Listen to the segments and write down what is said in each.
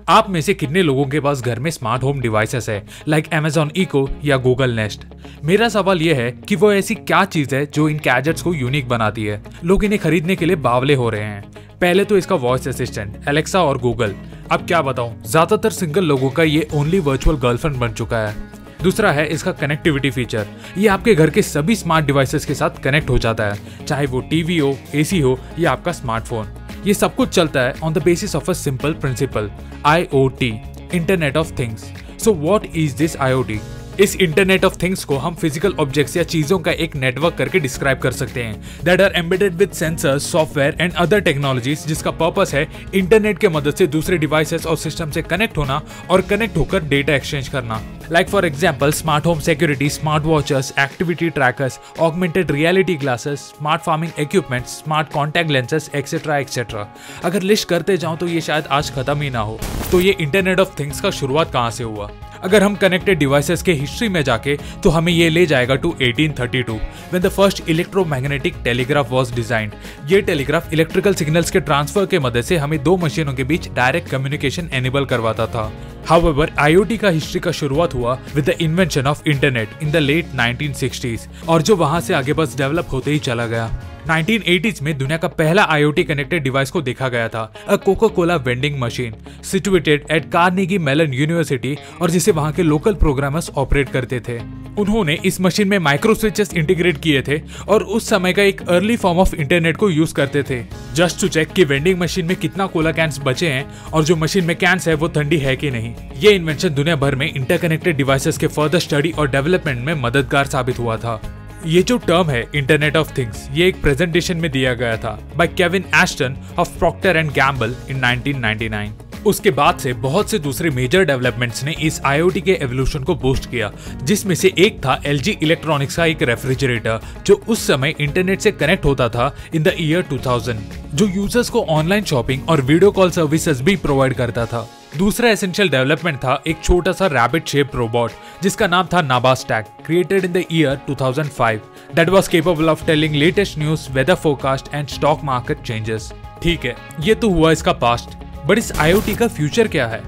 आप में से कितने लोगों के पास घर में स्मार्ट होम डिवाइसेस है लाइक Amazon Echo या Google Nest? मेरा सवाल यह है कि वो ऐसी क्या चीज है जो इन गैजेट्स को यूनिक बनाती है। लोग इन्हें खरीदने के लिए बावले हो रहे हैं। पहले तो इसका वॉइस असिस्टेंट एलेक्सा और गूगल। अब क्या बताऊं, ज्यादातर सिंगल लोगों का ये ओनली वर्चुअल गर्लफ्रेंड बन चुका है। दूसरा है इसका कनेक्टिविटी फीचर। ये आपके घर के सभी स्मार्ट डिवाइसेस के साथ कनेक्ट हो जाता है, चाहे वो टीवी हो, एसी हो या आपका स्मार्टफोन। ये सब कुछ चलता है on the basis of a simple principal, IoT, internet of things. So what is this IoT? इस इंटरनेट ऑफ थिंग्स को हम फिजिकल ऑब्जेक्ट्स या चीजों का एक नेटवर्क करके डिस्क्राइब कर सकते हैं that are embedded with sensors, software and other technologies, जिसका पर्पस है इंटरनेट के मदद से दूसरे डिवाइसेस और सिस्टम से कनेक्ट होना और कनेक्ट होकर डेटा एक्सचेंज करना। Like for example smart home security, smart watches, activity trackers, augmented reality glasses, smart farming equipment, smart contact lenses etcetera etcetera. अगर लिस्ट करते जाऊं तो ये शायद आज खत्म ही ना हो। तो ये इंटरनेट ऑफ थिंग्स का शुरुआत कहां से हुआ? अगर हम कनेक्टेड डिवाइसेस के हिस्ट्री में जाके तो हमें ये ले जाएगा to 1832 when the first electromagnetic telegraph was designed. ये टेलीग्राफ इलेक्ट्रिकल सिग्नल्स के ट्रांसफर के मदद से हमें दो मशीनों के बीच डायरेक्ट कम्युनिकेशन एनेबल करवाता था। However, IoT का हिस्ट्री का शुरुआत हुआ with the invention of internet in the late 1960s और जो वहां से आगे बस डेवलप होते ही चला गया। 1980s में दुनिया का पहला IoT कनेक्टेड डिवाइस को देखा गया था, a Coca Cola vending machine situated at Carnegie Mellon University, और जिसे वहां के लोकल प्रोग्रामर्स ऑपरेट करते थे। उन्होंने इस मशीन में माइक्रो स्विचेस इंटीग्रेट किए थे और उस समय का एक अर्ली फॉर्म ऑफ इंटरनेट को यूज करते थे, जस्ट टू चेक कि वेंडिंग मशीन में कितना कोला कैंस बचे हैं और जो मशीन में कैंस है वो ठंडी है कि नहीं। ये इन्वेंशन दुनिया भर में इंटरकनेक्टेड डिवाइसेस के फर्दर स्टडी और डेवलपमेंट में मददगार साबित हुआ था। ये जो टर्म है इंटरनेट ऑफ थिंग्स, ये एक प्रेजेंटेशन में दिया गया था by Kevin Ashton of Procter and Gamble in 1999। उसके बाद से बहुत से दूसरे मेजर डेवलपमेंट्स ने इस IoT के एवोल्यूशन को बूस्ट किया, जिसमें से एक था LG इलेक्ट्रॉनिक्स का एक रेफ्रिजरेटर जो उस समय इंटरनेट से कनेक्ट होता था इन द ईयर 2000, जो यूजर्स को ऑनलाइन शॉपिंग और वीडियो कॉल सर्विसेज भी प्रोवाइड करता था। दूसरा एसेंशियल डेवलपमेंट था एक छोटा सा रैबिट शेप्ड रोबोट जिसका नाम था Nabaztag, created in the year 2005, that was capable of telling latest news, weather forecast and stock market changes. ठीक है, ये तो हुआ इसका पास्ट, बट इस IoT का फ्यूचर क्या है?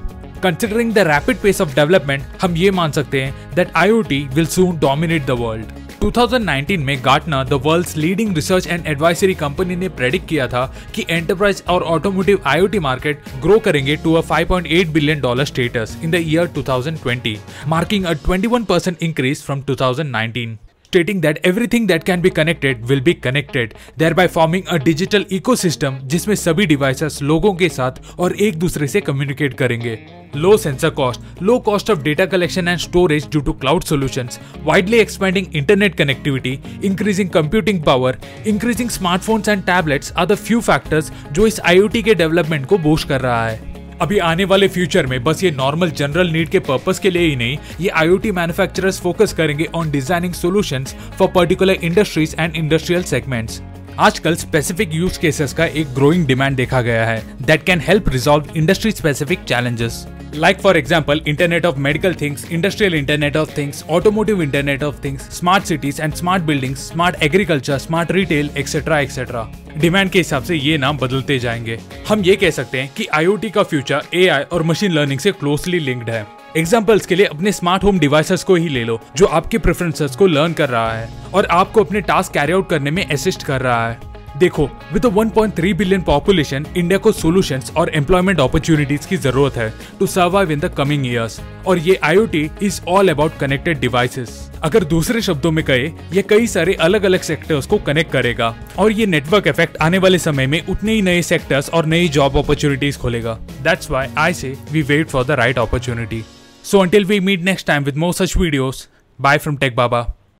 Considering the rapid pace of development, हम ये मान सकते हैं that IoT will soon dominate the world. 2019 में Gartner, the world's leading research and advisory company, ने प्रेडिक्ट किया था कि एंटरप्राइज और ऑटोमोटिव IoT मार्केट ग्रो करेंगे to a $5.8 billion status in the year 2020, marking a 21% increase from 2019. Stating that everything that can be connected will be connected, thereby forming a digital ecosystem जिसमें सभी devices लोगों के साथ और एक दूसरे से कम्युनिकेट करेंगे। Low sensor cost, low cost of data collection and storage due to cloud solutions, widely expanding internet connectivity, increasing computing power, increasing smartphones and tablets are the few factors जो इस IoT के development को boost कर रहा है। अभी आने वाले फ्यूचर में बस ये नॉर्मल जनरल नीड के पर्पस के लिए ही नहीं, ये IoT मैन्युफैक्चरर्स फोकस करेंगे on designing solutions for particular industries and industrial segments. आजकल स्पेसिफिक यूज केसेस का एक ग्रोइंग डिमांड देखा गया है that can help resolve industry specific challenges, like for example internet of medical things, industrial internet of things, automotive internet of things, smart cities and smart buildings, smart agriculture, smart retail etc etc. Demand के हिसाब से ये नाम बदलते जाएंगे। हम ये कह सकते हैं कि IoT का फ्यूचर AI और मशीन लर्निंग से क्लोजली लिंक्ड है। एग्जाम्पल्स के लिए अपने स्मार्ट होम डिवाइसेस को ही ले लो जो आपके प्रेफरेंसेस को लर्न कर रहा है और आपको अपने टास्क कैरी आउट करने में असिस्ट कर रहा है। देखो, विद 1.3 बिलियन पॉपुलेशन, इंडिया को सॉल्यूशंस और एम्प्लॉयमेंट अपॉर्चुनिटीज की जरूरत है to survive in the coming years, और ये IoT is all about connected devices. अगर दूसरे शब्दों में कहे, ये कई सारे अलग अलग सेक्टर्स को कनेक्ट करेगा और ये नेटवर्क इफेक्ट आने वाले समय में उतने ही नए सेक्टर्स और नई जॉब अपॉर्चुनिटीज खोलेगा। That's why I say we wait for the right opportunity. So until we meet next time with more such videos, bye from tech Baba.